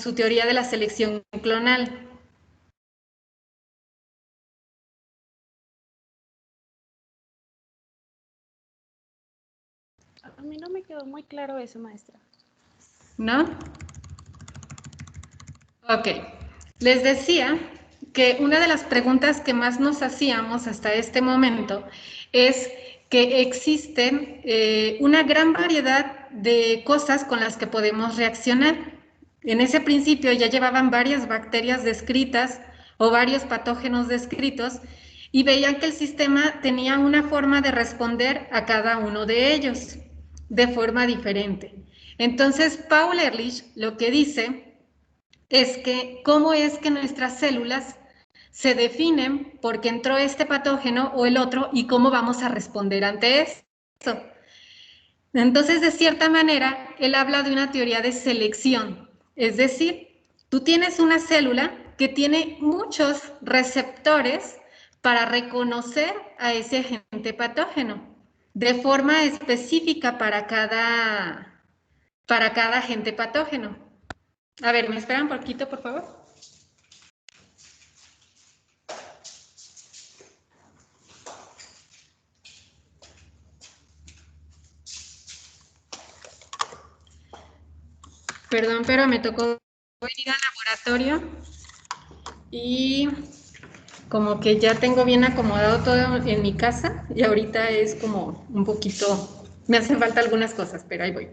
su teoría de la selección clonal. A mí no me quedó muy claro eso, maestra. ¿No? Ok. Les decía que una de las preguntas que más nos hacíamos hasta este momento es que existen una gran variedad de cosas con las que podemos reaccionar. En ese principio ya llevaban varias bacterias descritas o varios patógenos descritos y veían que el sistema tenía una forma de responder a cada uno de ellos de forma diferente. Entonces, Paul Ehrlich lo que dice es que cómo es que nuestras células se definen porque entró este patógeno o el otro y cómo vamos a responder ante eso. Entonces, de cierta manera, él habla de una teoría de selección, es decir, tú tienes una célula que tiene muchos receptores para reconocer a ese agente patógeno de forma específica para cada agente patógeno. A ver, ¿me esperan un poquito, por favor? Perdón, pero me tocó ir al laboratorio y como que ya tengo bien acomodado todo en mi casa y ahorita es como un poquito, me hacen falta algunas cosas, pero ahí voy.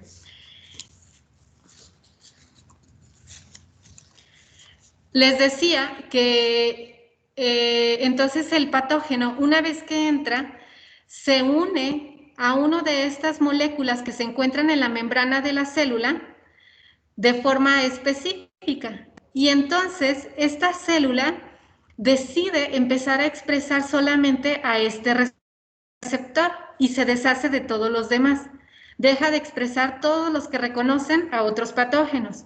Les decía que entonces el patógeno, una vez que entra, se une a una de estas moléculas que se encuentran en la membrana de la célula de forma específica. Y entonces esta célula decide empezar a expresar solamente a este receptor y se deshace de todos los demás. Deja de expresar todos los que reconocen a otros patógenos.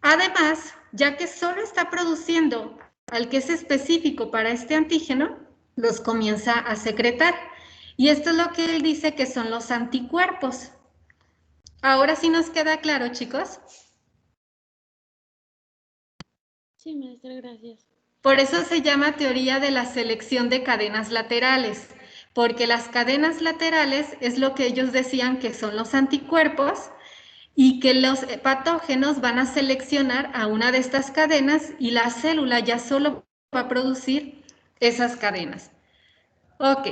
Además, ya que solo está produciendo al que es específico para este antígeno, los comienza a secretar. Y esto es lo que él dice que son los anticuerpos. Ahora sí nos queda claro, chicos. Sí, maestra, gracias. Por eso se llama teoría de la selección de cadenas laterales, porque las cadenas laterales es lo que ellos decían que son los anticuerpos y que los patógenos van a seleccionar a una de estas cadenas y la célula ya solo va a producir esas cadenas. Ok,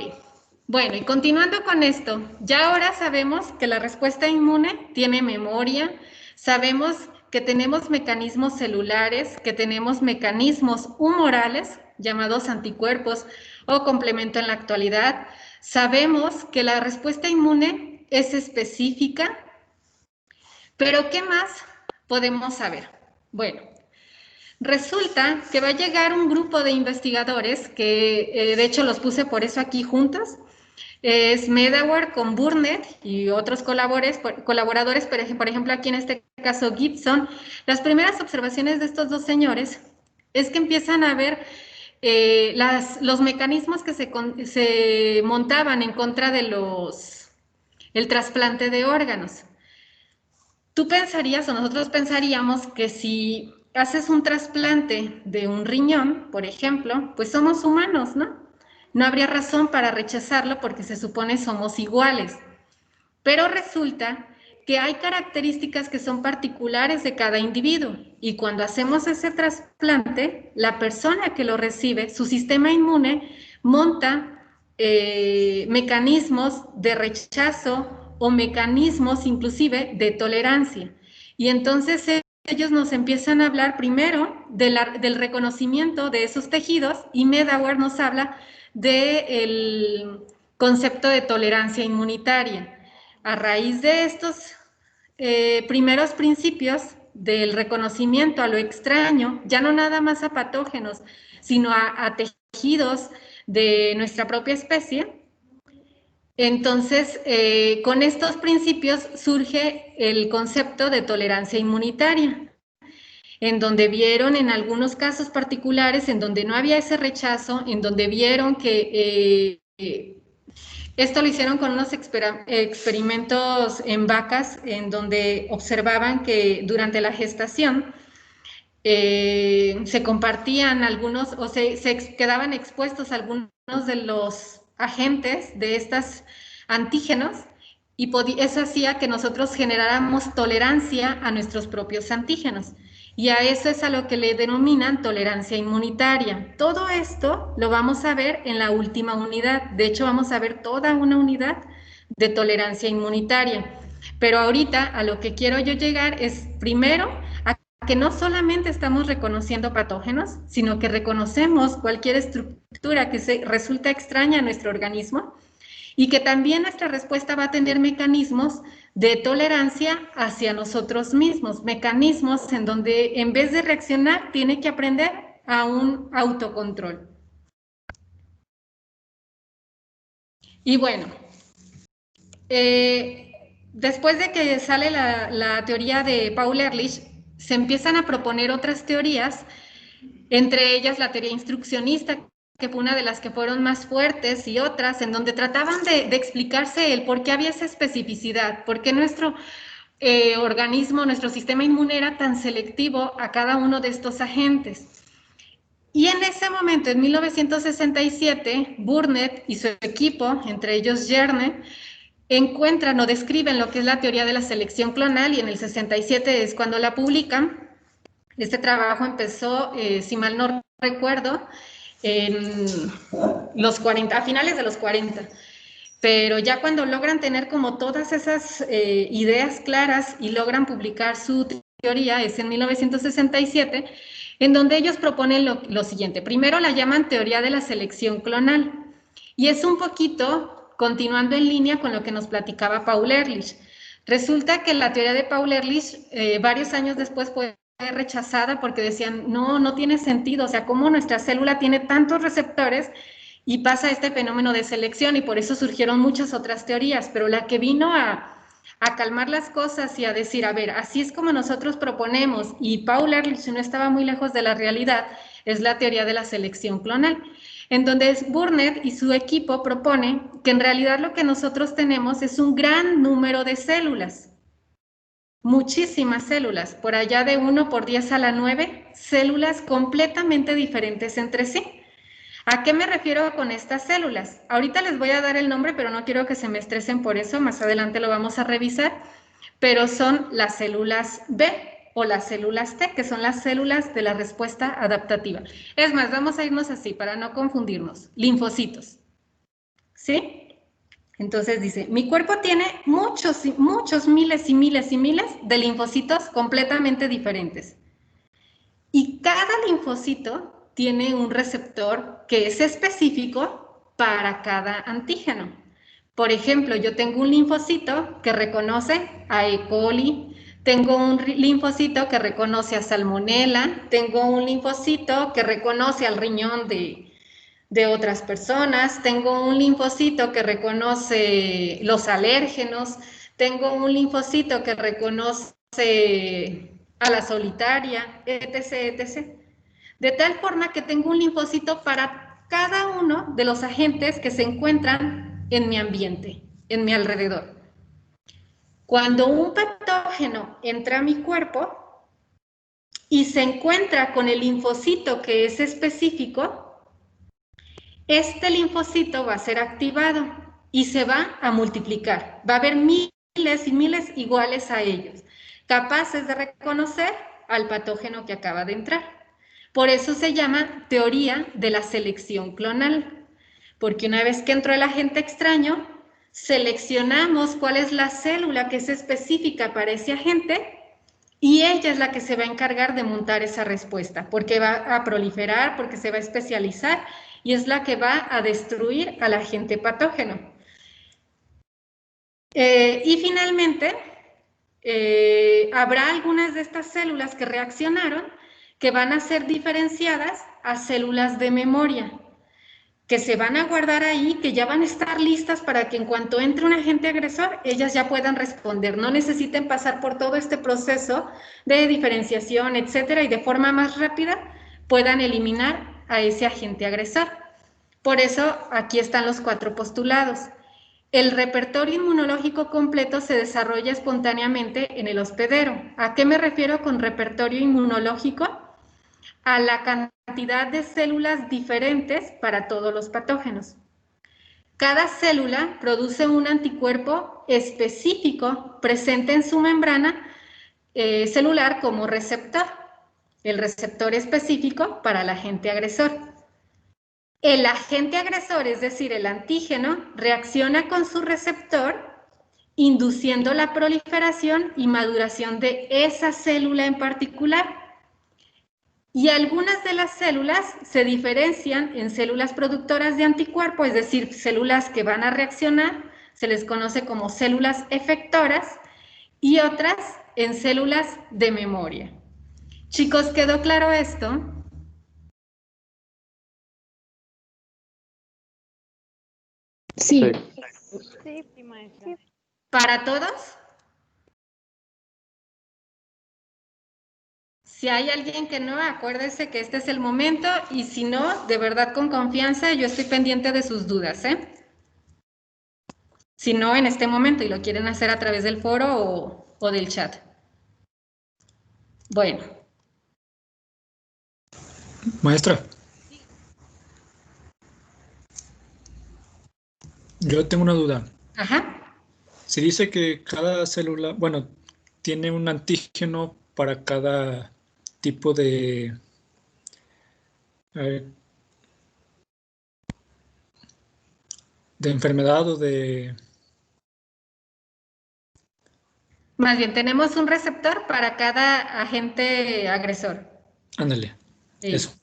bueno, y continuando con esto, ya ahora sabemos que la respuesta inmune tiene memoria, sabemos que tenemos mecanismos celulares, que tenemos mecanismos humorales llamados anticuerpos o complemento en la actualidad, sabemos que la respuesta inmune es específica, pero ¿qué más podemos saber? Bueno, resulta que va a llegar un grupo de investigadores que de hecho los puse por eso aquí juntos. Es Medawar con Burnett y otros colaboradores, por ejemplo, aquí en este caso Gibson. Las primeras observaciones de estos dos señores es que empiezan a ver los mecanismos que se montaban en contra de el trasplante de órganos. Tú pensarías o nosotros pensaríamos que si haces un trasplante de un riñón, por ejemplo, pues somos humanos, ¿no? No habría razón para rechazarlo porque se supone somos iguales. Pero resulta que hay características que son particulares de cada individuo y cuando hacemos ese trasplante, la persona que lo recibe, su sistema inmune monta mecanismos de rechazo o mecanismos inclusive de tolerancia. Y entonces ellos nos empiezan a hablar primero del reconocimiento de esos tejidos y Medawar nos habla del concepto de tolerancia inmunitaria. A raíz de estos primeros principios del reconocimiento a lo extraño, ya no nada más a patógenos, sino a tejidos de nuestra propia especie, entonces con estos principios surge el concepto de tolerancia inmunitaria, en donde vieron en algunos casos particulares, en donde no había ese rechazo, en donde vieron que esto lo hicieron con unos experimentos en vacas en donde observaban que durante la gestación se compartían algunos o se quedaban expuestos algunos de los agentes de estos antígenos y eso hacía que nosotros generáramos tolerancia a nuestros propios antígenos. Y a eso es a lo que le denominan tolerancia inmunitaria. Todo esto lo vamos a ver en la última unidad. De hecho, vamos a ver toda una unidad de tolerancia inmunitaria. Pero ahorita a lo que quiero yo llegar es primero a que no solamente estamos reconociendo patógenos, sino que reconocemos cualquier estructura que resulta extraña a nuestro organismo y que también nuestra respuesta va a tener mecanismos de tolerancia hacia nosotros mismos, mecanismos en donde en vez de reaccionar tiene que aprender a un autocontrol. Y bueno, después de que sale la teoría de Paul Ehrlich, se empiezan a proponer otras teorías, entre ellas la teoría instruccionista, que fue una de las que fueron más fuertes, y otras en donde trataban de explicarse el por qué había esa especificidad, por qué nuestro organismo, nuestro sistema inmune era tan selectivo a cada uno de estos agentes. Y en ese momento, en 1967, Burnett y su equipo, entre ellos Jerne, encuentran o describen lo que es la teoría de la selección clonal, y en el 67 es cuando la publican. Este trabajo empezó, si mal no recuerdo, en los 40, a finales de los 40. Pero ya cuando logran tener como todas esas ideas claras y logran publicar su teoría, es en 1967, en donde ellos proponen lo siguiente. Primero la llaman teoría de la selección clonal, y es un poquito continuando en línea con lo que nos platicaba Paul Ehrlich. Resulta que la teoría de Paul Ehrlich, varios años después, fue rechazada porque decían, no tiene sentido, o sea, cómo nuestra célula tiene tantos receptores y pasa este fenómeno de selección, y por eso surgieron muchas otras teorías, pero la que vino a calmar las cosas y a decir, a ver, así es como nosotros proponemos, y Paul Ehrlich no estaba muy lejos de la realidad, es la teoría de la selección clonal, en donde Burnett y su equipo propone que en realidad lo que nosotros tenemos es un gran número de células, muchísimas células, por allá de 1 por 10 a la 9, células completamente diferentes entre sí. ¿A qué me refiero con estas células? Ahorita les voy a dar el nombre, pero no quiero que se me estresen por eso, más adelante lo vamos a revisar, pero son las células B o las células T, que son las células de la respuesta adaptativa. Es más, vamos a irnos así para no confundirnos. Linfocitos, ¿sí? Entonces dice, mi cuerpo tiene muchos miles y miles y miles de linfocitos completamente diferentes. Y cada linfocito tiene un receptor que es específico para cada antígeno. Por ejemplo, yo tengo un linfocito que reconoce a E. coli, tengo un linfocito que reconoce a Salmonella, tengo un linfocito que reconoce al riñón de otras personas, tengo un linfocito que reconoce los alérgenos, tengo un linfocito que reconoce a la solitaria, etc., etc. De tal forma que tengo un linfocito para cada uno de los agentes que se encuentran en mi ambiente, en mi alrededor. Cuando un patógeno entra a mi cuerpo y se encuentra con el linfocito que es específico, este linfocito va a ser activado y se va a multiplicar. Va a haber miles y miles iguales a ellos, capaces de reconocer al patógeno que acaba de entrar. Por eso se llama teoría de la selección clonal, porque una vez que entró el agente extraño, seleccionamos cuál es la célula que es específica para ese agente, y ella es la que se va a encargar de montar esa respuesta, porque va a proliferar, porque se va a especializar, y es la que va a destruir al agente patógeno. Y finalmente, habrá algunas de estas células que reaccionaron que van a ser diferenciadas a células de memoria, que se van a guardar ahí, que ya van a estar listas para que en cuanto entre un agente agresor, ellas ya puedan responder, no necesiten pasar por todo este proceso de diferenciación, etcétera, y de forma más rápida puedan eliminar a ese agente agresor. Por eso aquí están los 4 postulados. El repertorio inmunológico completo se desarrolla espontáneamente en el hospedero. ¿A qué me refiero con repertorio inmunológico? a la cantidad de células diferentes para todos los patógenos. Cada célula produce un anticuerpo específico presente en su membrana celular como receptor, el receptor específico para el agente agresor. El agente agresor, es decir, el antígeno, reacciona con su receptor, induciendo la proliferación y maduración de esa célula en particular. Y algunas de las células se diferencian en células productoras de anticuerpo, es decir, células que van a reaccionar, se les conoce como células efectoras, y otras en células de memoria. Chicos, ¿quedó claro esto? Sí. Sí, maestra. ¿Para todos? Si hay alguien que no, acuérdese que este es el momento, y si no, de verdad con confianza, yo estoy pendiente de sus dudas, ¿eh? Si no, en este momento, y lo quieren hacer a través del foro o del chat. Bueno. Maestra, yo tengo una duda. Ajá. Se dice que cada célula, bueno, tiene un antígeno para cada tipo eh, de enfermedad o de... Más bien, tenemos un receptor para cada agente agresor. Ándale, Sí. eso.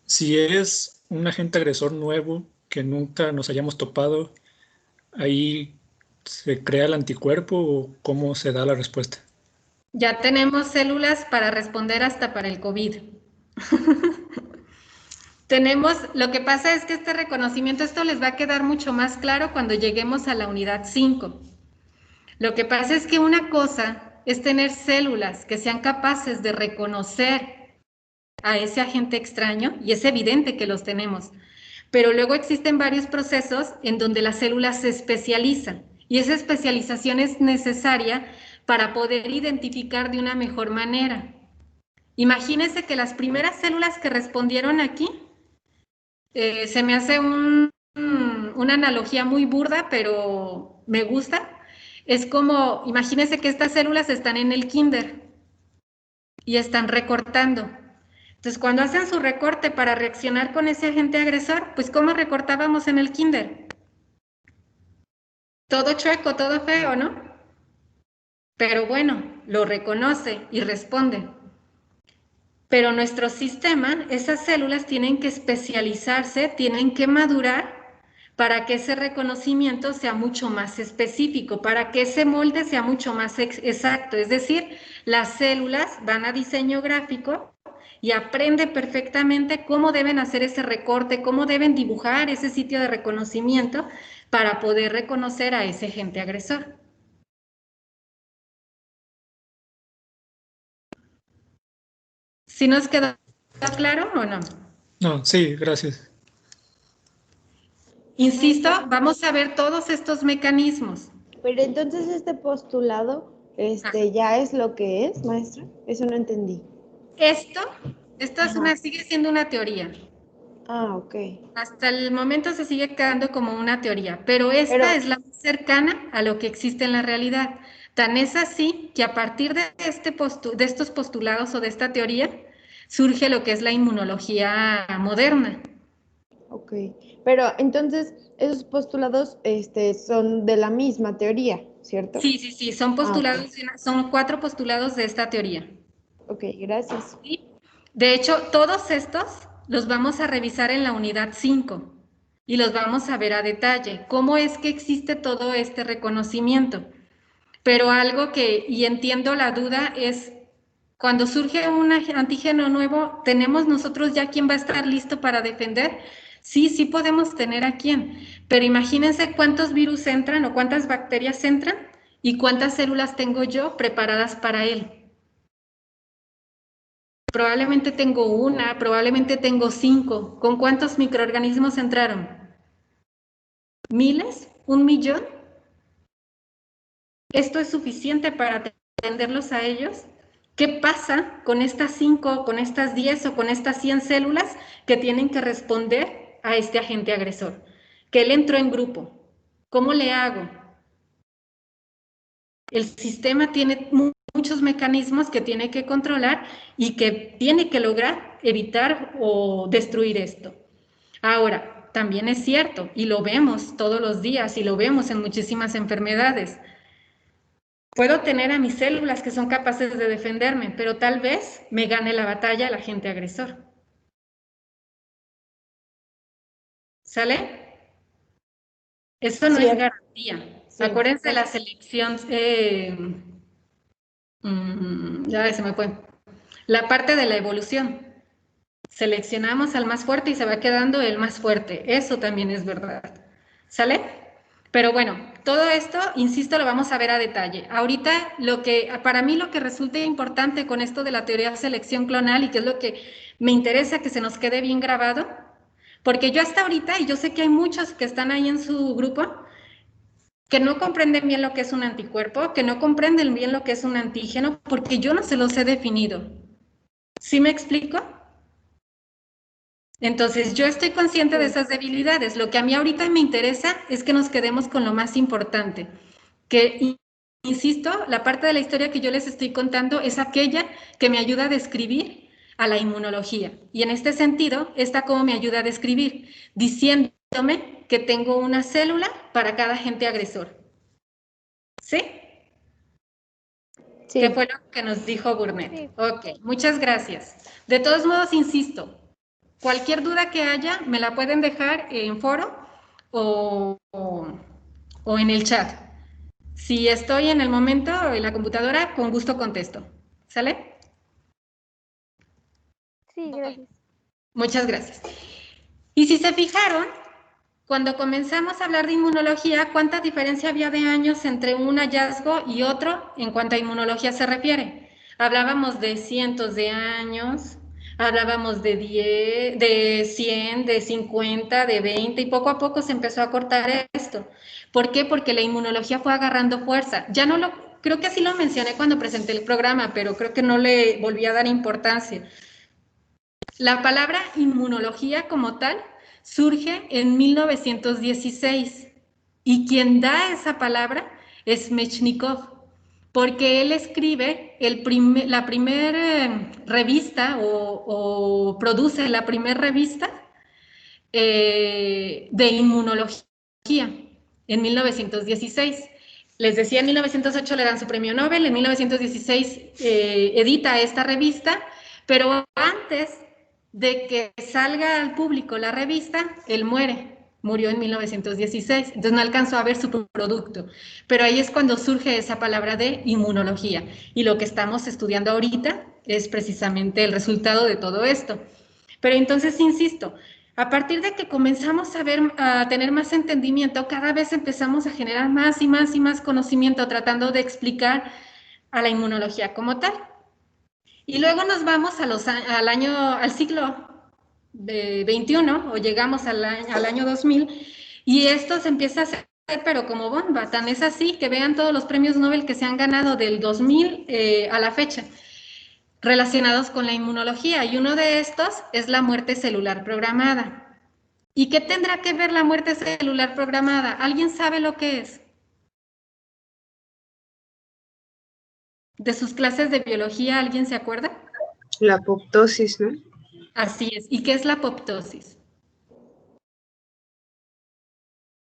Si es un agente agresor nuevo que nunca nos hayamos topado, ¿ahí se crea el anticuerpo o cómo se da la respuesta? Ya tenemos células para responder hasta para el COVID. Lo que pasa es que este reconocimiento, esto les va a quedar mucho más claro cuando lleguemos a la unidad 5. Lo que pasa es que una cosa es tener células que sean capaces de reconocer a ese agente extraño, y es evidente que los tenemos, pero luego existen varios procesos en donde la célula se especializa, y esa especialización es necesaria para poder identificar de una mejor manera. Imagínense que las primeras células que respondieron aquí, se me hace una analogía muy burda, pero me gusta. Es como, imagínense que estas células están en el kinder y están recortando. Entonces, cuando hacen su recorte para reaccionar con ese agente agresor, pues ¿cómo recortábamos en el kinder? Todo chueco, todo feo, ¿no? Pero bueno, lo reconoce y responde. Pero nuestro sistema, esas células tienen que especializarse, tienen que madurar para que ese reconocimiento sea mucho más específico, para que ese molde sea mucho más exacto. Es decir, las células van a diseño gráfico y aprenden perfectamente cómo deben hacer ese recorte, cómo deben dibujar ese sitio de reconocimiento para poder reconocer a ese agente agresor. ¿Sí nos quedó claro o no? No, sí, gracias. Insisto, vamos a ver todos estos mecanismos. Pero entonces este postulado, ya es lo que es, maestra. Eso no entendí. Esto es sigue siendo una teoría. Ah, ok. Hasta el momento se sigue quedando como una teoría, pero esta es la más cercana a lo que existe en la realidad. Tan es así que a partir de estos postulados o de esta teoría surge lo que es la inmunología moderna. Ok. Pero entonces esos postulados son de la misma teoría, ¿cierto? Sí, son postulados, son 4 postulados de esta teoría. Ok, gracias. ¿Sí? De hecho, todos estos los vamos a revisar en la unidad 5 y los vamos a ver a detalle, cómo es que existe todo este reconocimiento. Pero algo y entiendo la duda, es cuando surge un antígeno nuevo, ¿tenemos nosotros ya quién va a estar listo para defender? Sí podemos tener a quién, pero imagínense cuántos virus entran o cuántas bacterias entran y cuántas células tengo yo preparadas para él. Probablemente tengo una, probablemente tengo 5. ¿Con cuántos microorganismos entraron? ¿Miles? ¿1 millón? ¿Esto es suficiente para atenderlos a ellos? ¿Qué pasa con estas 5, con estas 10 o con estas 100 células que tienen que responder a este agente agresor? Que él entró en grupo. ¿Cómo le hago? El sistema tiene muchos mecanismos que tiene que controlar y que tiene que lograr evitar o destruir esto. Ahora, también es cierto, y lo vemos todos los días y lo vemos en muchísimas enfermedades. Puedo tener a mis células que son capaces de defenderme, pero tal vez me gane la batalla el agente agresor. ¿Sale? Eso no es garantía. Sí. Acuérdense de la selección, ya se me fue. La parte de la evolución. Seleccionamos al más fuerte y se va quedando el más fuerte. Eso también es verdad. ¿Sale? Pero bueno, todo esto, insisto, lo vamos a ver a detalle. Ahorita, para mí lo que resulta importante con esto de la teoría de selección clonal y que es lo que me interesa que se nos quede bien grabado, porque yo hasta ahorita, y yo sé que hay muchos que están ahí en su grupo, que no comprenden bien lo que es un anticuerpo, que no comprenden bien lo que es un antígeno, porque yo no se los he definido. ¿Sí me explico? Entonces, yo estoy consciente de esas debilidades. Lo que a mí ahorita me interesa es que nos quedemos con lo más importante, que, insisto, la parte de la historia que yo les estoy contando es aquella que me ayuda a describir a la inmunología. Y en este sentido, esta cómo me ayuda a describir, diciéndome que tengo una célula para cada agente agresor. ¿Sí? Sí. ¿Qué fue lo que nos dijo Burnett? Sí. Ok, muchas gracias. De todos modos, insisto, cualquier duda que haya, me la pueden dejar en foro o en el chat. Si estoy en el momento en la computadora, con gusto contesto. ¿Sale? Sí, gracias. Muchas gracias. Y si se fijaron, cuando comenzamos a hablar de inmunología, ¿cuánta diferencia había de años entre un hallazgo y otro en cuanto a inmunología se refiere? Hablábamos de cientos de años, hablábamos de 10, de 100, de 50, de 20 y poco a poco se empezó a cortar esto. ¿Por qué? Porque la inmunología fue agarrando fuerza. Ya no creo que sí lo mencioné cuando presenté el programa, pero creo que no le volví a dar importancia. La palabra inmunología como tal surge en 1916 y quien da esa palabra es Mechnikov, porque él escribe la primera revista o produce la primera revista de inmunología en 1916. Les decía, en 1908 le dan su premio Nobel, en 1916 edita esta revista, pero antes de que salga al público la revista, él murió en 1916, entonces no alcanzó a ver su producto, pero ahí es cuando surge esa palabra de inmunología, y lo que estamos estudiando ahorita es precisamente el resultado de todo esto. Pero entonces, insisto, a partir de que comenzamos a tener más entendimiento, cada vez empezamos a generar más y más y más conocimiento tratando de explicar a la inmunología como tal. Y luego nos vamos al siglo XXI, o llegamos al año 2000, y esto se empieza a hacer, pero como bomba. Tan es así que vean todos los premios Nobel que se han ganado del 2000 a la fecha, relacionados con la inmunología, y uno de estos es la muerte celular programada. ¿Y qué tendrá que ver la muerte celular programada? ¿Alguien sabe lo que es? ¿De sus clases de biología alguien se acuerda? La apoptosis, ¿no? Así es. ¿Y qué es la apoptosis?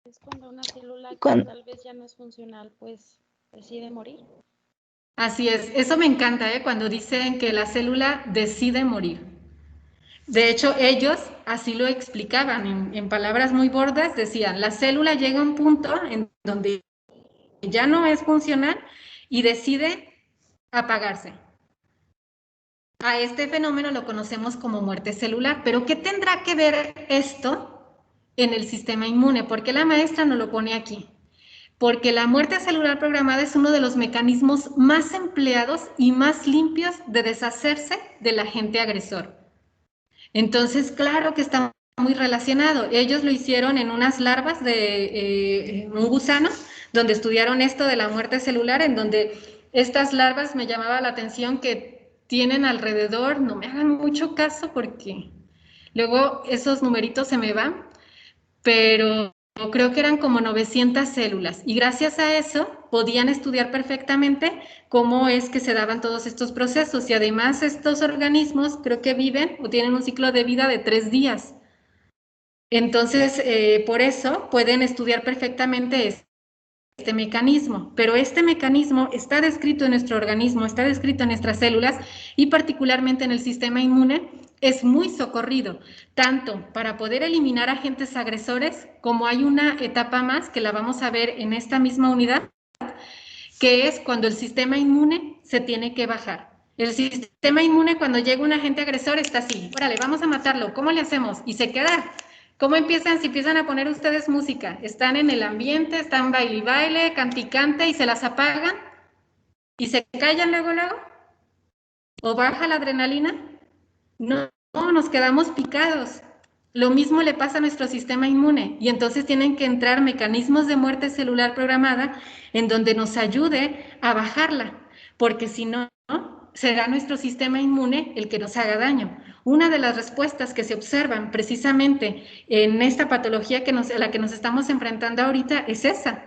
Es cuando una célula que tal vez ya no es funcional, pues decide morir. Así es. Eso me encanta, cuando dicen que la célula decide morir. De hecho, ellos así lo explicaban en palabras muy bordas. Decían, la célula llega a un punto en donde ya no es funcional y decide apagarse. A este fenómeno lo conocemos como muerte celular. Pero ¿qué tendrá que ver esto en el sistema inmune? ¿Por qué la maestra no lo pone aquí? Porque la muerte celular programada es uno de los mecanismos más empleados y más limpios de deshacerse del agente agresor. Entonces, claro que está muy relacionado. Ellos lo hicieron en unas larvas de un gusano, donde estudiaron esto de la muerte celular, en donde estas larvas, me llamaba la atención que tienen alrededor, no me hagan mucho caso porque luego esos numeritos se me van, pero creo que eran como 900 células y gracias a eso podían estudiar perfectamente cómo es que se daban todos estos procesos y además estos organismos creo que viven o tienen un ciclo de vida de 3 días. Entonces, por eso pueden estudiar perfectamente este mecanismo, pero este mecanismo está descrito en nuestro organismo, está descrito en nuestras células y particularmente en el sistema inmune, es muy socorrido, tanto para poder eliminar agentes agresores, como hay una etapa más que la vamos a ver en esta misma unidad, que es cuando el sistema inmune se tiene que bajar. El sistema inmune cuando llega un agente agresor está así, órale, vamos a matarlo, ¿cómo le hacemos? Y se queda. ¿Cómo empiezan? Si empiezan a poner ustedes música, están en el ambiente, están baile y baile, cante y cante y se las apagan y se callan luego, o baja la adrenalina. No, nos quedamos picados. Lo mismo le pasa a nuestro sistema inmune y entonces tienen que entrar mecanismos de muerte celular programada en donde nos ayude a bajarla, porque si no, será nuestro sistema inmune el que nos haga daño. Una de las respuestas que se observan precisamente en esta patología a la que nos estamos enfrentando ahorita es esa,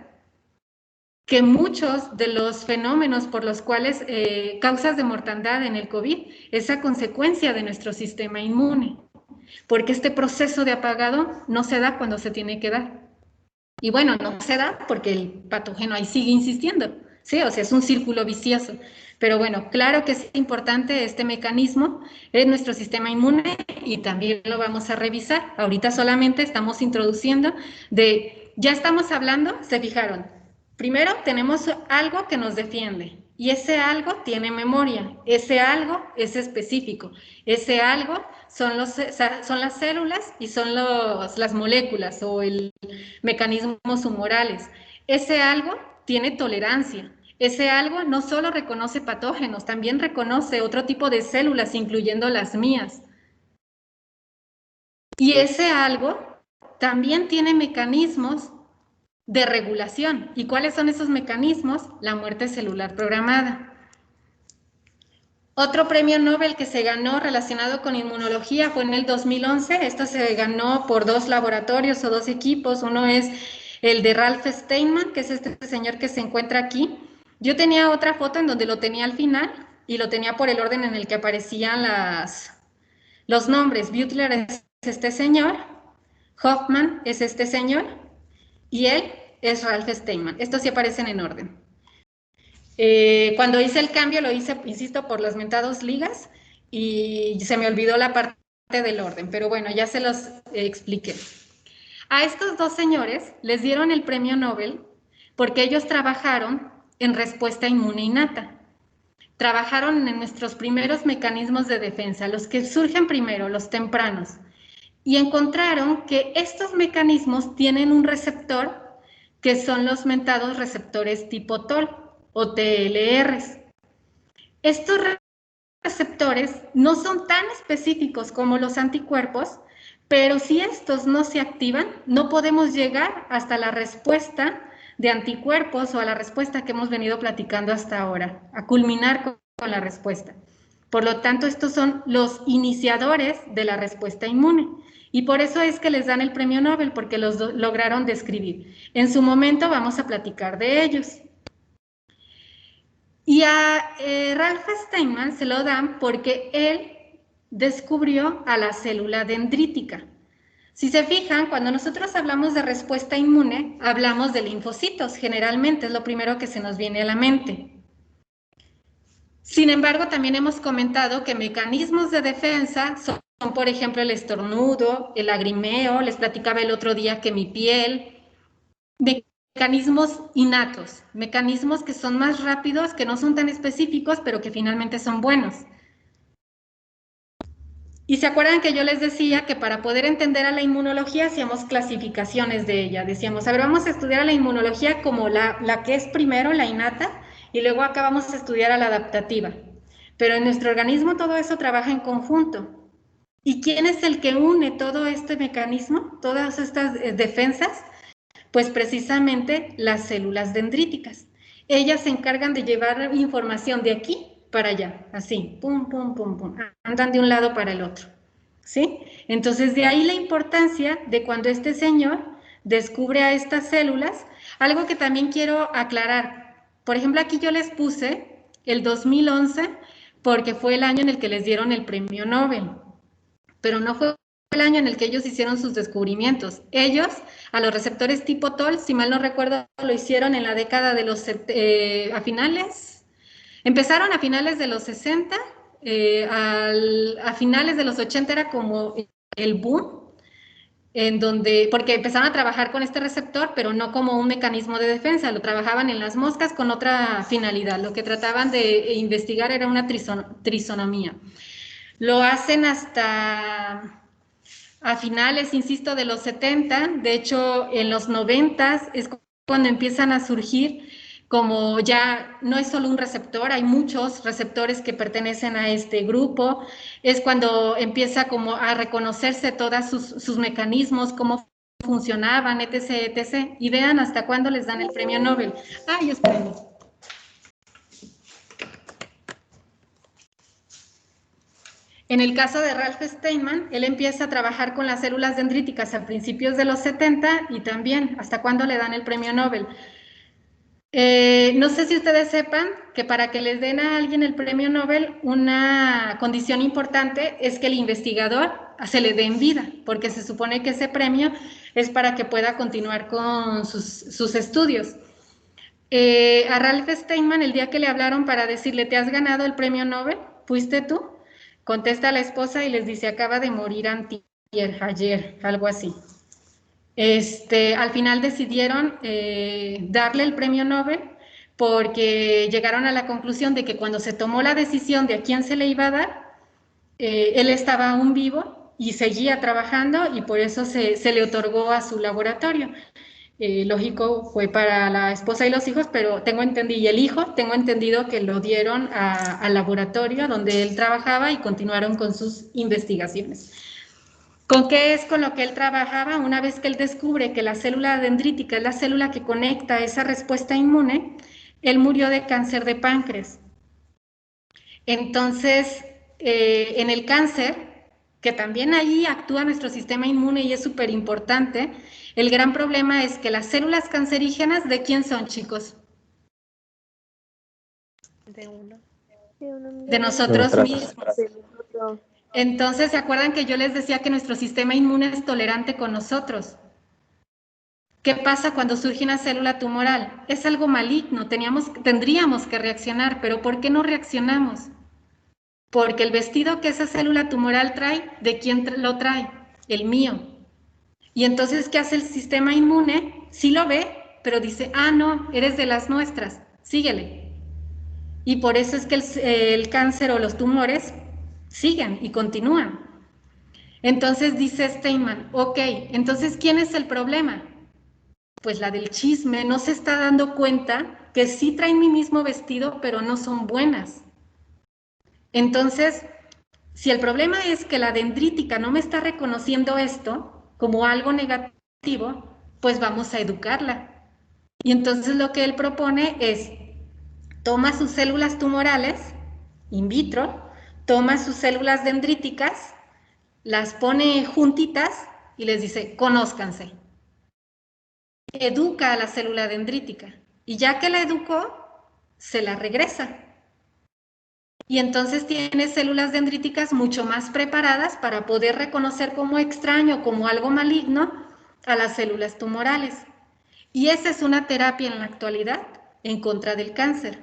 que muchos de los fenómenos por los cuales causas de mortandad en el COVID es a consecuencia de nuestro sistema inmune, porque este proceso de apagado no se da cuando se tiene que dar. Y bueno, no se da porque el patógeno ahí sigue insistiendo, ¿sí? O sea, es un círculo vicioso. Pero bueno, claro que es importante este mecanismo en nuestro sistema inmune y también lo vamos a revisar. Ahorita solamente estamos introduciendo ya estamos hablando, se fijaron, primero tenemos algo que nos defiende y ese algo tiene memoria, ese algo es específico, ese algo son las células y son las moléculas o mecanismos humorales. Ese algo tiene tolerancia. Ese algo no solo reconoce patógenos, también reconoce otro tipo de células, incluyendo las mías. Y ese algo también tiene mecanismos de regulación. ¿Y cuáles son esos mecanismos? La muerte celular programada. Otro premio Nobel que se ganó relacionado con inmunología fue en el 2011. Esto se ganó por 2 laboratorios o 2 equipos. Uno es el de Ralph Steinman, que es este señor que se encuentra aquí. Yo tenía otra foto en donde lo tenía al final y lo tenía por el orden en el que aparecían los nombres. Butler es este señor, Hoffman es este señor y él es Ralph Steinman. Estos sí aparecen en orden. Cuando hice el cambio lo hice, insisto, por los mentados ligas y se me olvidó la parte del orden, pero bueno, ya se los expliqué. A estos 2 señores les dieron el premio Nobel porque ellos trabajaron en respuesta inmune innata. Trabajaron en nuestros primeros mecanismos de defensa, los que surgen primero, los tempranos, y encontraron que estos mecanismos tienen un receptor que son los mentados receptores tipo TOL o TLRs. Estos receptores no son tan específicos como los anticuerpos, pero si estos no se activan, no podemos llegar hasta la respuesta de anticuerpos o a la respuesta que hemos venido platicando hasta ahora, a culminar con la respuesta. Por lo tanto, estos son los iniciadores de la respuesta inmune. Y por eso es que les dan el premio Nobel, porque los lograron describir. En su momento vamos a platicar de ellos. Y a Ralph Steinman se lo dan porque él descubrió a la célula dendrítica. Si se fijan, cuando nosotros hablamos de respuesta inmune, hablamos de linfocitos, generalmente es lo primero que se nos viene a la mente. Sin embargo, también hemos comentado que mecanismos de defensa son, por ejemplo, el estornudo, el lagrimeo, les platicaba el otro día que mi piel, mecanismos innatos, mecanismos que son más rápidos, que no son tan específicos, pero que finalmente son buenos. Y se acuerdan que yo les decía que para poder entender a la inmunología hacíamos clasificaciones de ella. Decíamos, a ver, vamos a estudiar a la inmunología como la que es primero, la innata, y luego acá vamos a estudiar a la adaptativa. Pero en nuestro organismo todo eso trabaja en conjunto. ¿Y quién es el que une todo este mecanismo, todas estas defensas? Pues precisamente las células dendríticas. Ellas se encargan de llevar información de aquí para allá, así, pum, pum, pum, pum, andan de un lado para el otro, ¿sí? Entonces, de ahí la importancia de cuando este señor descubre a estas células. Algo que también quiero aclarar, por ejemplo, aquí yo les puse el 2011 porque fue el año en el que les dieron el premio Nobel, pero no fue el año en el que ellos hicieron sus descubrimientos. Ellos, a los receptores tipo TOL, si mal no recuerdo, lo hicieron en la década de los, a finales, empezaron a finales de los 60, a finales de los 80 era como el boom, en donde, porque empezaron a trabajar con este receptor, pero no como un mecanismo de defensa, lo trabajaban en las moscas con otra finalidad. Lo que trataban de investigar era una trisonomía. Lo hacen hasta a finales, insisto, de los 70, de hecho, en los 90 es cuando empiezan a surgir, como ya no es solo un receptor, hay muchos receptores que pertenecen a este grupo, es cuando empieza como a reconocerse todos sus mecanismos, cómo funcionaban, etc., etc., y vean hasta cuándo les dan el premio Nobel. Ay, espérenme. En el caso de Ralph Steinman, él empieza a trabajar con las células dendríticas a principios de los 70 y también hasta cuándo le dan el premio Nobel. No sé si ustedes sepan que para que les den a alguien el premio Nobel, una condición importante es que el investigador se le dé en vida, porque se supone que ese premio es para que pueda continuar con sus estudios. A Ralph Steinman, el día que le hablaron para decirle, ¿te has ganado el premio Nobel? ¿Fuiste tú? Contesta a la esposa y les dice, acaba de morir ayer, algo así. Al final decidieron darle el premio Nobel porque llegaron a la conclusión de que cuando se tomó la decisión de a quién se le iba a dar, él estaba aún vivo y seguía trabajando y por eso se le otorgó a su laboratorio. Lógico, fue para la esposa y los hijos, pero y el hijo, tengo entendido que lo dieron al laboratorio donde él trabajaba y continuaron con sus investigaciones. ¿Con qué es con lo que él trabajaba? Una vez que él descubre que la célula dendrítica es la célula que conecta esa respuesta inmune, él murió de cáncer de páncreas. Entonces, en el cáncer, que también ahí actúa nuestro sistema inmune y es súper importante, el gran problema es que las células cancerígenas, ¿de quién son, chicos? De uno. De nosotros mismos. Entonces, ¿se acuerdan que yo les decía que nuestro sistema inmune es tolerante con nosotros? ¿Qué pasa cuando surge una célula tumoral? Es algo maligno, tendríamos que reaccionar, pero ¿por qué no reaccionamos? Porque el vestido que esa célula tumoral trae, ¿de quién lo trae? El mío. Y entonces, ¿qué hace el sistema inmune? Sí lo ve, pero dice, ah, no, eres de las nuestras, síguele. Y por eso es que el cáncer o los tumores siguen y continúan. Entonces dice Steinman, ok, entonces, ¿quién es el problema? Pues la del chisme, no se está dando cuenta que sí traen mi mismo vestido, pero no son buenas. Entonces, si el problema es que la dendrítica no me está reconociendo esto como algo negativo, pues vamos a educarla. Y entonces lo que él propone es, toma sus células tumorales, in vitro, toma sus células dendríticas, las pone juntitas y les dice, conózcanse. Educa a la célula dendrítica y ya que la educó, se la regresa. Y entonces tiene células dendríticas mucho más preparadas para poder reconocer como extraño, como algo maligno, a las células tumorales. Y esa es una terapia en la actualidad en contra del cáncer.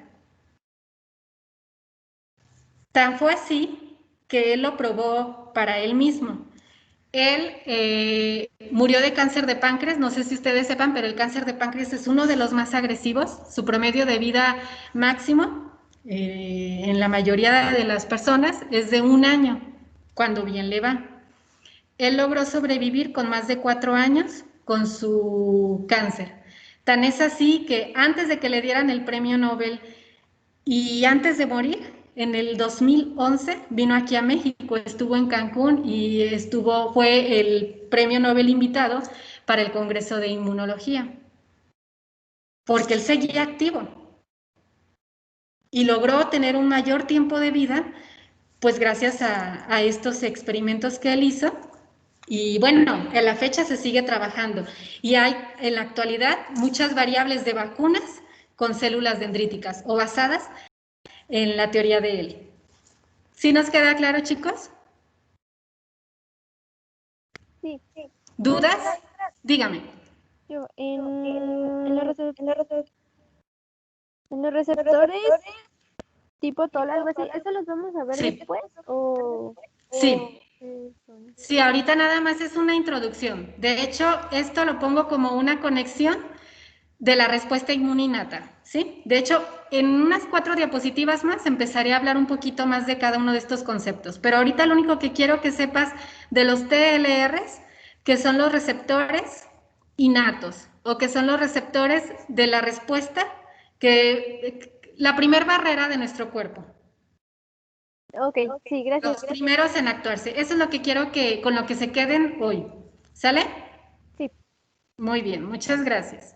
Tan fue así que él lo probó para él mismo. Él murió de cáncer de páncreas, no sé si ustedes sepan, pero el cáncer de páncreas es uno de los más agresivos. Su promedio de vida máximo en la mayoría de las personas es de 1 año, cuando bien le va. Él logró sobrevivir con más de 4 años con su cáncer. Tan es así que antes de que le dieran el premio Nobel y antes de morir, en el 2011 vino aquí a México, estuvo en Cancún y fue el premio Nobel invitado para el Congreso de Inmunología, porque él seguía activo. y logró tener un mayor tiempo de vida, pues gracias a estos experimentos que él hizo. Y bueno, en la fecha se sigue trabajando y hay en la actualidad muchas variables de vacunas con células dendríticas o basadas en la teoría de él. ¿Sí nos queda claro, chicos? Sí. ¿Dudas? Dígame. Yo, en los receptores tipo TOL, algo así, ¿eso los vamos a ver Sí. después? ¿O Sí. qué son? Sí, ahorita nada más es una introducción. De hecho, esto lo pongo como una conexión de la respuesta inmune innata, ¿sí? De hecho, en unas 4 diapositivas más empezaré a hablar un poquito más de cada uno de estos conceptos, pero ahorita lo único que quiero que sepas de los TLRs, que son los receptores innatos, o que son los receptores de la respuesta, la primer barrera de nuestro cuerpo. Ok, sí, gracias. Los primeros en actuarse. Eso es lo que quiero que con lo que se queden hoy. ¿Sale? Sí. Muy bien, muchas gracias.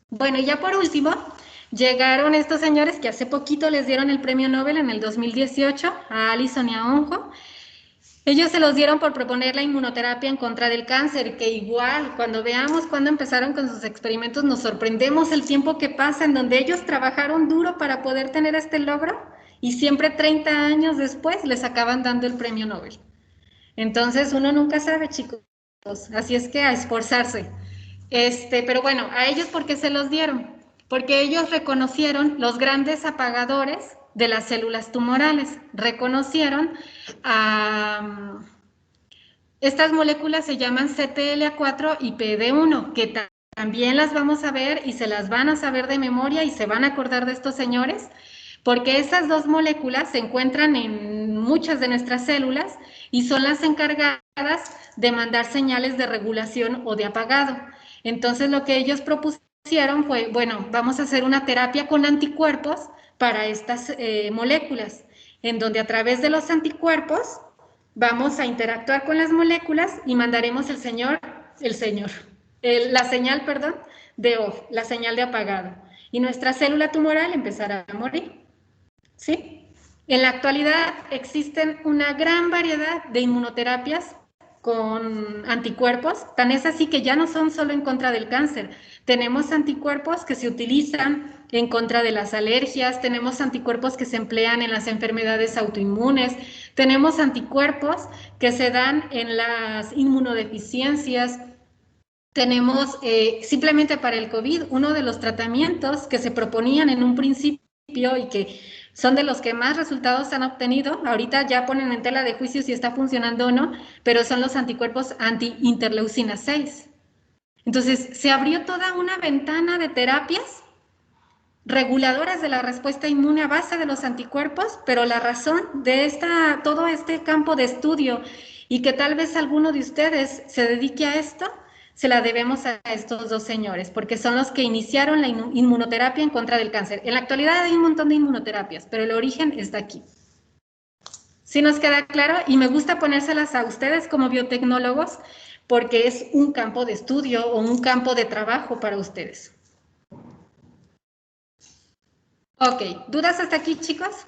Bueno, y ya por último, llegaron estos señores que hace poquito les dieron el premio Nobel en el 2018 a Allison y a Onjo. Ellos se los dieron por proponer la inmunoterapia en contra del cáncer, que igual, cuando veamos cuándo empezaron con sus experimentos, nos sorprendemos el tiempo que pasa en donde ellos trabajaron duro para poder tener este logro y siempre 30 años después les acaban dando el premio Nobel. Entonces, uno nunca sabe, chicos, así es que a esforzarse. Pero bueno, a ellos, ¿por qué se los dieron? Porque ellos reconocieron los grandes apagadores de las células tumorales, reconocieron estas moléculas se llaman CTLA4 y PD1, que también las vamos a ver y se las van a saber de memoria y se van a acordar de estos señores, porque esas dos moléculas se encuentran en muchas de nuestras células y son las encargadas de mandar señales de regulación o de apagado. Entonces, lo que ellos propusieron fue, bueno, vamos a hacer una terapia con anticuerpos para estas moléculas, en donde a través de los anticuerpos vamos a interactuar con las moléculas y mandaremos la señal, perdón, de off, la señal de apagado. Y nuestra célula tumoral empezará a morir. ¿Sí? En la actualidad existen una gran variedad de inmunoterapias con anticuerpos, tan es así que ya no son solo en contra del cáncer. Tenemos anticuerpos que se utilizan en contra de las alergias, tenemos anticuerpos que se emplean en las enfermedades autoinmunes, tenemos anticuerpos que se dan en las inmunodeficiencias. Tenemos simplemente para el COVID, uno de los tratamientos que se proponían en un principio y que son de los que más resultados han obtenido, ahorita ya ponen en tela de juicio si está funcionando o no, pero son los anticuerpos anti-interleucina 6. Entonces, se abrió toda una ventana de terapias reguladoras de la respuesta inmune a base de los anticuerpos, pero la razón de todo este campo de estudio y que tal vez alguno de ustedes se dedique a esto, se la debemos a estos dos señores, porque son los que iniciaron la inmunoterapia en contra del cáncer. En la actualidad hay un montón de inmunoterapias, pero el origen está aquí. ¿Sí nos queda claro? Y me gusta ponérselas a ustedes como biotecnólogos, porque es un campo de estudio o un campo de trabajo para ustedes. Ok, ¿dudas hasta aquí, chicos?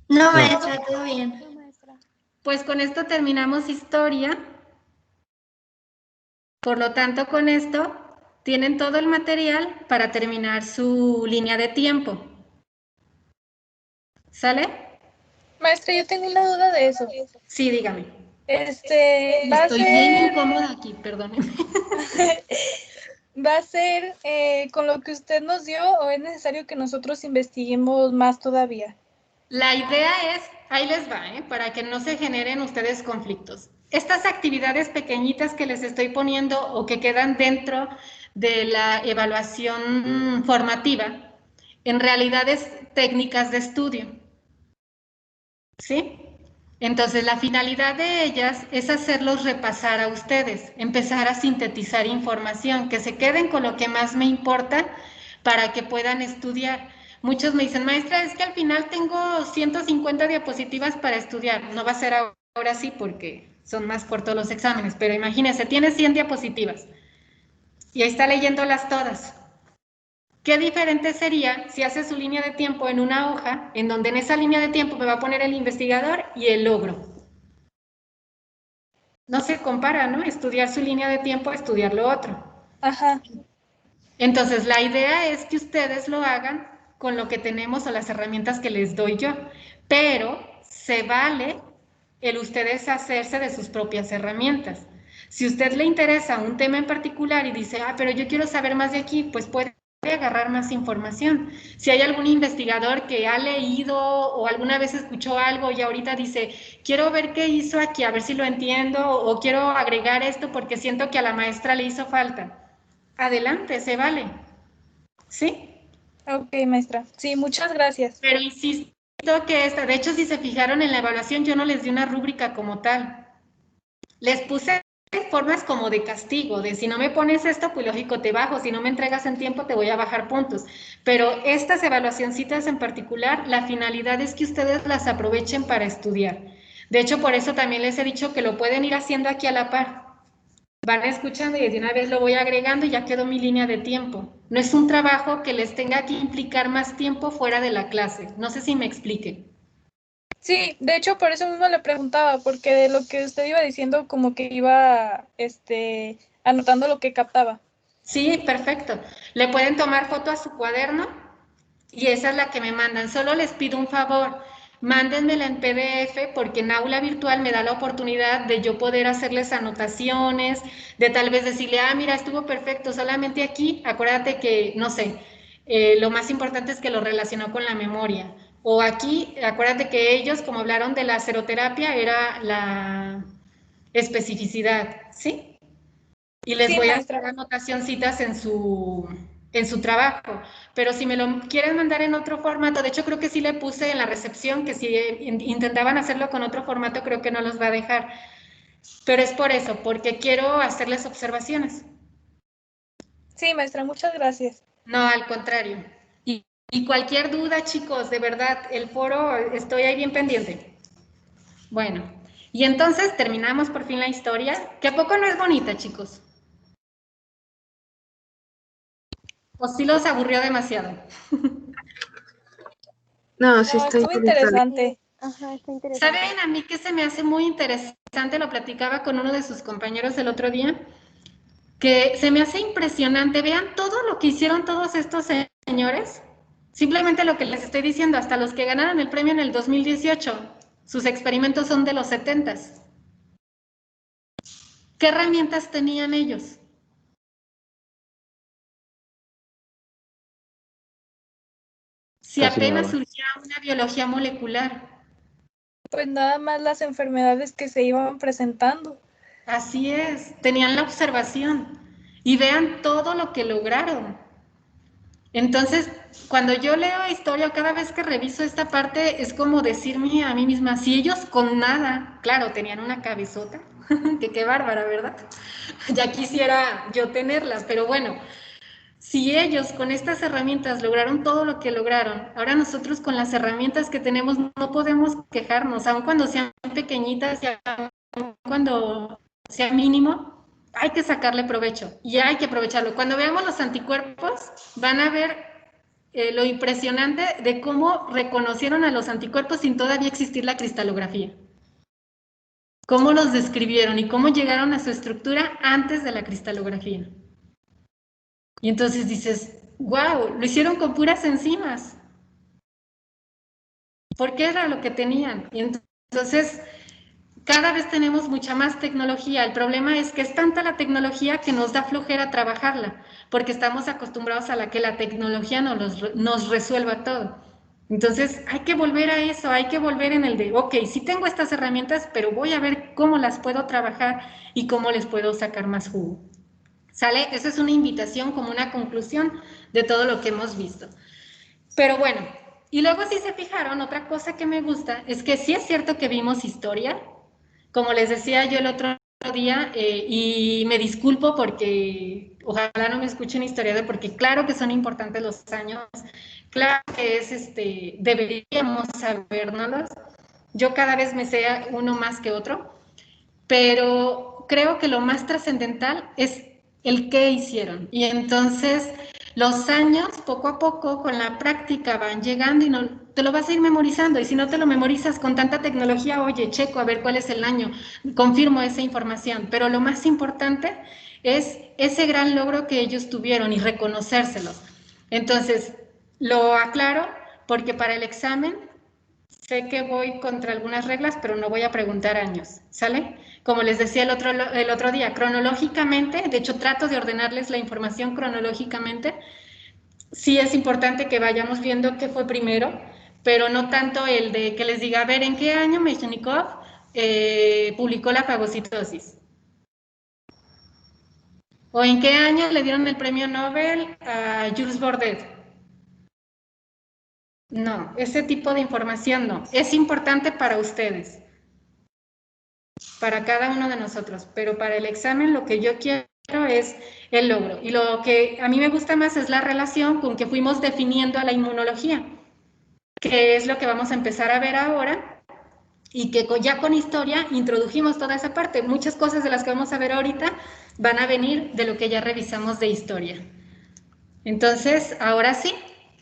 No, maestra, todo bien. No, maestra. Pues con esto terminamos historia. Por lo tanto, con esto tienen todo el material para terminar su línea de tiempo. ¿Sale? Maestra, yo tengo una duda de eso. Sí, dígame. Va a Estoy bien ser, incómoda aquí, perdónenme. ¿va a ser con lo que usted nos dio o es necesario que nosotros investiguemos más todavía? La idea es, ahí les va, para que no se generen ustedes conflictos. Estas actividades pequeñitas que les estoy poniendo o que quedan dentro de la evaluación formativa, en realidad es técnicas de estudio. ¿Sí? Entonces, la finalidad de ellas es hacerlos repasar a ustedes, empezar a sintetizar información, que se queden con lo que más me importa para que puedan estudiar. Muchos me dicen, maestra, es que al final tengo 150 diapositivas para estudiar. No va a ser ahora sí porque son más cortos los exámenes, pero imagínense, tiene 100 diapositivas y ahí está leyéndolas todas. ¿Qué diferente sería si hace su línea de tiempo en una hoja, en donde en esa línea de tiempo me va a poner el investigador y el logro? No se compara, ¿no? Estudiar su línea de tiempo a estudiar lo otro. Ajá. Entonces, la idea es que ustedes lo hagan con lo que tenemos o las herramientas que les doy yo, pero se vale el ustedes hacerse de sus propias herramientas. Si a usted le interesa un tema en particular y dice, pero yo quiero saber más de aquí, pues puede agarrar más información. Si hay algún investigador que ha leído o alguna vez escuchó algo y ahorita dice, quiero ver qué hizo aquí, a ver si lo entiendo, o quiero agregar esto porque siento que a la maestra le hizo falta. Adelante, se vale. ¿Sí? Ok, maestra. Sí, muchas gracias. Pero insisto que de hecho, si se fijaron en la evaluación, yo no les di una rúbrica como tal. Les puse formas como de castigo, de si no me pones esto, pues lógico te bajo, si no me entregas en tiempo te voy a bajar puntos. Pero estas evaluacioncitas en particular, la finalidad es que ustedes las aprovechen para estudiar. De hecho, por eso también les he dicho que lo pueden ir haciendo aquí a la par. Van escuchando y de una vez lo voy agregando y ya quedó mi línea de tiempo. No es un trabajo que les tenga que implicar más tiempo fuera de la clase. No sé si me explique. Sí, de hecho por eso mismo le preguntaba, porque de lo que usted iba diciendo como que iba anotando lo que captaba. Sí, perfecto. Le pueden tomar foto a su cuaderno y esa es la que me mandan. Solo les pido un favor, mándenmela en PDF porque en aula virtual me da la oportunidad de yo poder hacerles anotaciones, de tal vez decirle, mira, estuvo perfecto, solamente aquí, acuérdate que, no sé, lo más importante es que lo relacionó con la memoria. O aquí, acuérdate que ellos, como hablaron de la seroterapia, era la especificidad, ¿sí? Y les Sí, voy a maestra. hacer anotacioncitas en su trabajo. Pero si me lo quieren mandar en otro formato, de hecho creo que sí le puse en la recepción que si intentaban hacerlo con otro formato, creo que no los va a dejar. Pero es por eso, porque quiero hacerles observaciones. Sí, maestra, muchas gracias. No, al contrario. Y cualquier duda, chicos, de verdad, el foro, estoy ahí bien pendiente. Bueno, y entonces terminamos por fin la historia, que a poco no es bonita, chicos. ¿O sí los aburrió demasiado? No, sí No, está estuvo interesante. interesante. Ajá, está interesante. ¿Saben a mí que se me hace muy interesante? Lo platicaba con uno de sus compañeros el otro día, que se me hace impresionante. Vean todo lo que hicieron todos estos señores. Simplemente lo que les estoy diciendo, hasta los que ganaron el premio en el 2018, sus experimentos son de los 70s. ¿Qué herramientas tenían ellos? Si Casi apenas nada. surgía una biología molecular. Pues nada más las enfermedades que se iban presentando. Así es, tenían la observación. Y vean todo lo que lograron. Entonces, cuando yo leo historia, cada vez que reviso esta parte, es como decirme a mí misma, si ellos con nada, claro, tenían una cabezota, que qué bárbara, ¿verdad? Ya quisiera yo tenerlas, pero bueno, si ellos con estas herramientas lograron todo lo que lograron, ahora nosotros con las herramientas que tenemos no podemos quejarnos, aun cuando sean pequeñitas, aun cuando sea mínimo, hay que sacarle provecho y hay que aprovecharlo. Cuando veamos los anticuerpos, van a ver lo impresionante de cómo reconocieron a los anticuerpos sin todavía existir la cristalografía. Cómo los describieron y cómo llegaron a su estructura antes de la cristalografía. Y entonces dices, wow, lo hicieron con puras enzimas. Porque era lo que tenían. Y entonces, cada vez tenemos mucha más tecnología. El problema es que es tanta la tecnología que nos da flojera trabajarla, porque estamos acostumbrados a que la tecnología nos resuelva todo. Entonces, hay que volver a eso, hay que volver en el de, ok, sí tengo estas herramientas, pero voy a ver cómo las puedo trabajar y cómo les puedo sacar más jugo. ¿Sale? Esa es una invitación como una conclusión de todo lo que hemos visto. Pero bueno, y luego si se fijaron, otra cosa que me gusta es que sí es cierto que vimos historia, como les decía yo el otro día, y me disculpo porque ojalá no me escuchen historiador, porque claro que son importantes los años, claro que es, deberíamos sabernoslos, yo cada vez me sé uno más que otro, pero creo que lo más trascendental es el qué hicieron. Y entonces, Los años, poco a poco, con la práctica van llegando y no, te lo vas a ir memorizando. Y si no te lo memorizas con tanta tecnología, oye, checo a ver cuál es el año, confirmo esa información. Pero lo más importante es ese gran logro que ellos tuvieron y reconocérselos. Entonces, lo aclaro porque para el examen sé que voy contra algunas reglas, pero no voy a preguntar años, ¿sale? Como les decía el otro día, cronológicamente, de hecho trato de ordenarles la información cronológicamente. Sí es importante que vayamos viendo qué fue primero, pero no tanto el de que les diga, a ver, ¿en qué año Mechnikov publicó la fagocitosis? ¿O en qué año le dieron el premio Nobel a Jules Bordet? No, ese tipo de información no. Es importante para ustedes, para cada uno de nosotros, pero para el examen lo que yo quiero es el logro. Y lo que a mí me gusta más es la relación con que fuimos definiendo a la inmunología, que es lo que vamos a empezar a ver ahora, y que ya con historia introdujimos toda esa parte. Muchas cosas de las que vamos a ver ahorita van a venir de lo que ya revisamos de historia. Entonces, ahora sí,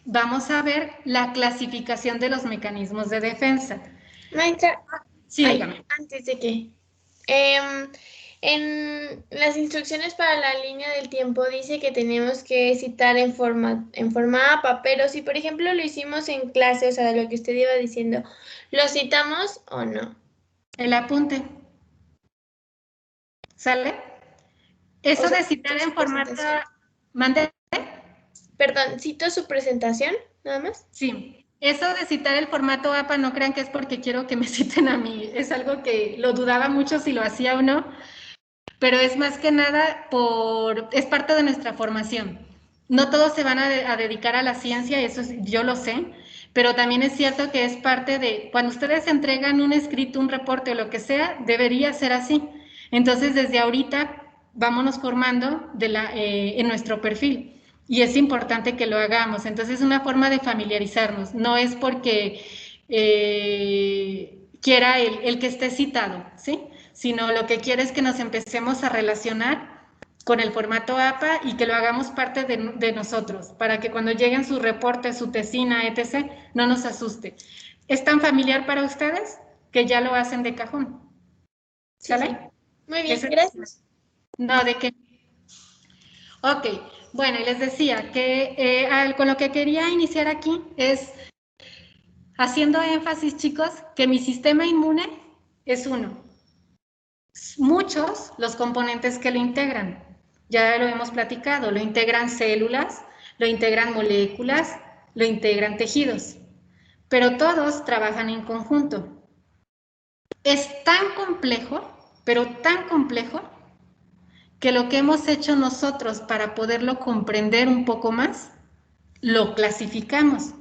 vamos a ver la clasificación de los mecanismos de defensa. Maestra, Sí, dígame. antes de que... en las instrucciones para la línea del tiempo dice que tenemos que citar en forma APA, pero si por ejemplo lo hicimos en clase, o sea, lo que usted iba diciendo, ¿lo citamos o no? El apunte. ¿Sale? Eso O sea, de citar ¿cito en su formato... presentación? ¿Mande? Perdón, ¿cito su presentación nada más? Sí. Eso de citar el formato APA, no crean que es porque quiero que me citen a mí. Es algo que lo dudaba mucho si lo hacía o no, pero es más que nada es parte de nuestra formación. No todos se van a dedicar a la ciencia, eso yo lo sé, pero también es cierto que es parte de, cuando ustedes entregan un escrito, un reporte o lo que sea, debería ser así. Entonces, desde ahorita, vámonos formando en nuestro perfil. Y es importante que lo hagamos. Entonces, es una forma de familiarizarnos. No es porque quiera el que esté citado, ¿sí? Sino lo que quiere es que nos empecemos a relacionar con el formato APA y que lo hagamos parte de nosotros, para que cuando lleguen sus reportes, su tesina, etc., no nos asuste. ¿Es tan familiar para ustedes que ya lo hacen de cajón? ¿Sale? Sí. Muy bien, gracias. No, ¿de qué? Ok, bueno, y les decía que con lo que quería iniciar aquí es haciendo énfasis, chicos, que mi sistema inmune es uno. Muchos los componentes que lo integran, ya lo hemos platicado, lo integran células, lo integran moléculas, lo integran tejidos, pero todos trabajan en conjunto. Es tan complejo, pero tan complejo, que lo que hemos hecho nosotros para poderlo comprender un poco más, lo clasificamos.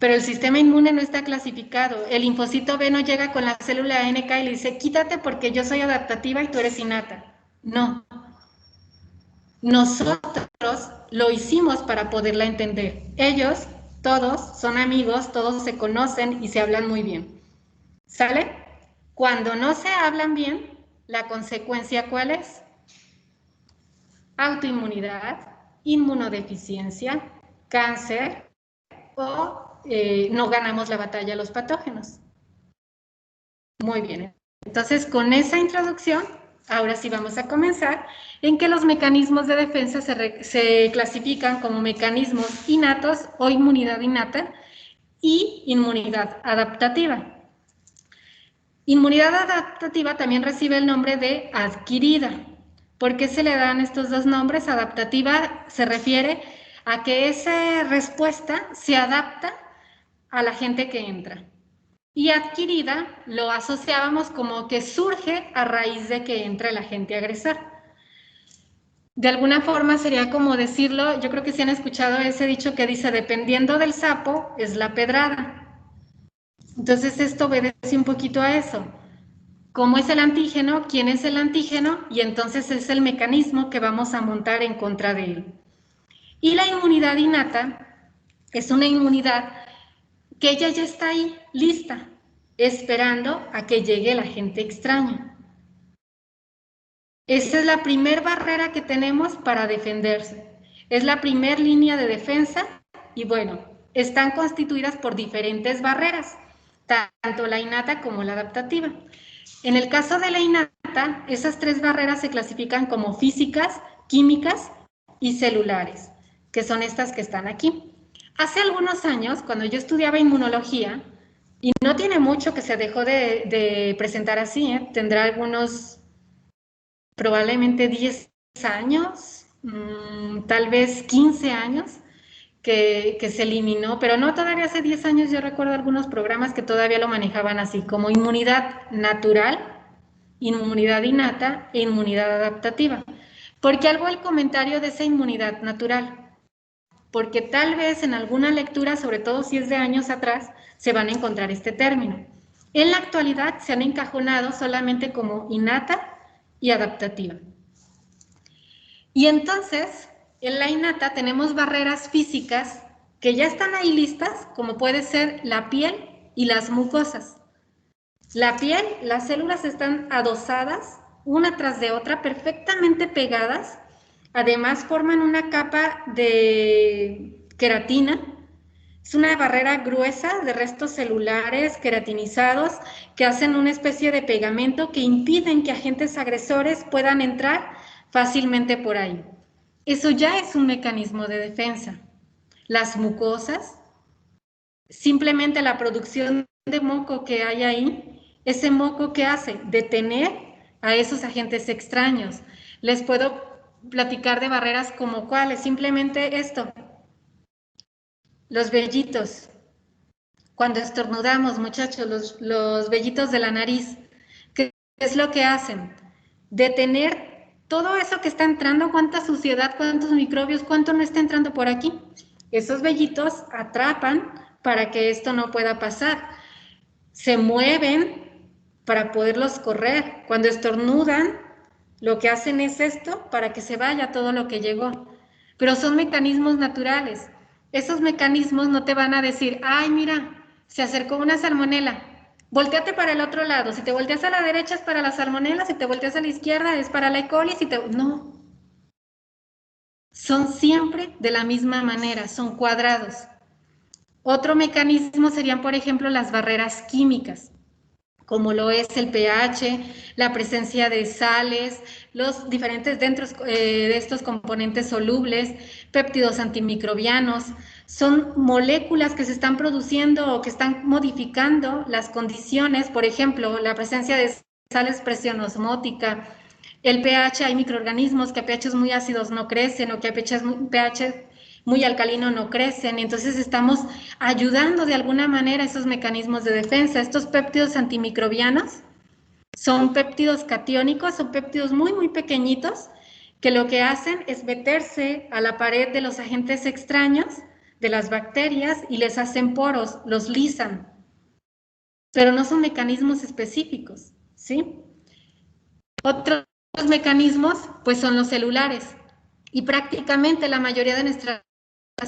Pero el sistema inmune no está clasificado. El linfocito B no llega con la célula NK y le dice, quítate porque yo soy adaptativa y tú eres innata. No. Nosotros lo hicimos para poderla entender. Ellos, todos, son amigos, todos se conocen y se hablan muy bien. ¿Sale? Cuando no se hablan bien, la consecuencia, ¿cuál es? Autoinmunidad, inmunodeficiencia, cáncer o no ganamos la batalla a los patógenos. Muy bien. Entonces, con esa introducción, ahora sí vamos a comenzar en que los mecanismos de defensa se clasifican como mecanismos innatos o inmunidad innata y inmunidad adaptativa. Inmunidad adaptativa también recibe el nombre de adquirida. ¿Por qué se le dan estos dos nombres? Adaptativa se refiere a que esa respuesta se adapta a la gente que entra. Y adquirida lo asociábamos como que surge a raíz de que entra el agente agresor. De alguna forma sería como decirlo, yo creo que sí han escuchado ese dicho que dice, dependiendo del sapo es la pedrada. Entonces esto obedece un poquito a eso. ¿Cómo es el antígeno? ¿Quién es el antígeno? Y entonces es el mecanismo que vamos a montar en contra de él. Y la inmunidad innata es una inmunidad que ella ya está ahí, lista, esperando a que llegue el agente extraño. Esa es la primera barrera que tenemos para defenderse. Es la primer línea de defensa y bueno, están constituidas por diferentes barreras, tanto la innata como la adaptativa. En el caso de la innata, esas 3 barreras se clasifican como físicas, químicas y celulares, que son estas que están aquí. Hace algunos años, cuando yo estudiaba inmunología, y no tiene mucho que se dejó de presentar así, tendrá algunos, probablemente 10 años, tal vez 15 años, que se eliminó, pero no, todavía hace 10 años yo recuerdo algunos programas que todavía lo manejaban así, como inmunidad natural, inmunidad innata e inmunidad adaptativa. ¿Por qué hago el comentario de esa inmunidad natural? Porque tal vez en alguna lectura, sobre todo si es de años atrás, se van a encontrar este término. En la actualidad se han encajonado solamente como innata y adaptativa. Y entonces, en la innata tenemos barreras físicas que ya están ahí listas, como puede ser la piel y las mucosas. La piel, las células están adosadas, una tras de otra, perfectamente pegadas. Además, forman una capa de queratina. Es una barrera gruesa de restos celulares queratinizados que hacen una especie de pegamento que impiden que agentes agresores puedan entrar fácilmente por ahí. Eso ya es un mecanismo de defensa. Las mucosas, simplemente la producción de moco que hay ahí, ese moco que hace detener a esos agentes extraños. Les puedo platicar de barreras como cuáles, simplemente esto, los vellitos. Cuando estornudamos, muchachos, los vellitos de la nariz, ¿qué es lo que hacen? Detener todo eso que está entrando, cuánta suciedad, cuántos microbios, cuánto no está entrando por aquí. Esos vellitos atrapan para que esto no pueda pasar. Se mueven para poderlos correr. Cuando estornudan, lo que hacen es esto para que se vaya todo lo que llegó. Pero son mecanismos naturales. Esos mecanismos no te van a decir, ay, mira, se acercó una salmonela, volteate para el otro lado. Si te volteas a la derecha es para la salmonela, si te volteas a la izquierda es para la E. coli, no. Son siempre de la misma manera, son cuadrados. Otro mecanismo serían, por ejemplo, las barreras químicas, como lo es el pH, la presencia de sales, los diferentes dentro de estos componentes solubles, péptidos antimicrobianos. Son moléculas que se están produciendo o que están modificando las condiciones, por ejemplo, la presencia de sales, presión osmótica, el pH, hay microorganismos que a pH muy ácidos no crecen o que a pH muy alcalino no crecen, entonces estamos ayudando de alguna manera a esos mecanismos de defensa. Estos péptidos antimicrobianos son péptidos catiónicos, son péptidos muy, muy pequeñitos, que lo que hacen es meterse a la pared de los agentes extraños, de las bacterias, y les hacen poros, los lisan, pero no son mecanismos específicos, ¿sí? Otros mecanismos, pues son los celulares, y prácticamente la mayoría de nuestras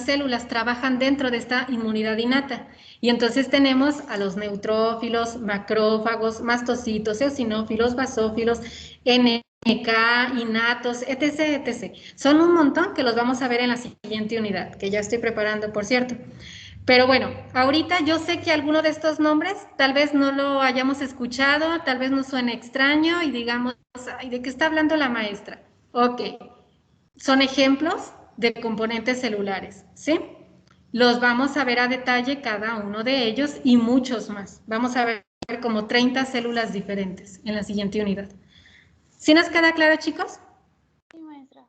células trabajan dentro de esta inmunidad innata. Y entonces tenemos a los neutrófilos, macrófagos, mastocitos, eosinófilos, basófilos, NK, innatos, etc., etc. Son un montón que los vamos a ver en la siguiente unidad, que ya estoy preparando, por cierto. Pero bueno, ahorita yo sé que alguno de estos nombres tal vez no lo hayamos escuchado, tal vez nos suene extraño y digamos, ay, ¿de qué está hablando la maestra? Ok, son ejemplos de componentes celulares, ¿sí? Los vamos a ver a detalle cada uno de ellos y muchos más. Vamos a ver como 30 células diferentes en la siguiente unidad. ¿Sí nos queda claro, chicos? Sí, maestra.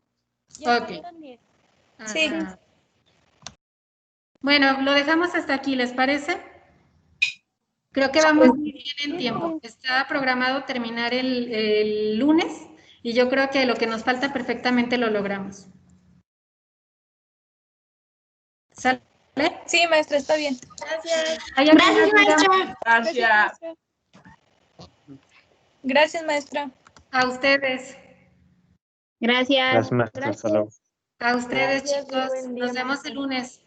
Ya Ok. faltan 10. Sí. Ajá. Bueno, lo dejamos hasta aquí, ¿les parece? Creo que vamos muy bien en tiempo. Está programado terminar el lunes y yo creo que lo que nos falta perfectamente lo logramos. ¿Sale? Sí, maestra, está bien. Gracias. ¿Hay alguna Gracias, duda? maestra. Gracias. Gracias, maestra. A ustedes. Gracias. Gracias, maestra. Hasta luego. A ustedes, Gracias y chicos. buen día, Nos vemos maestra. el lunes.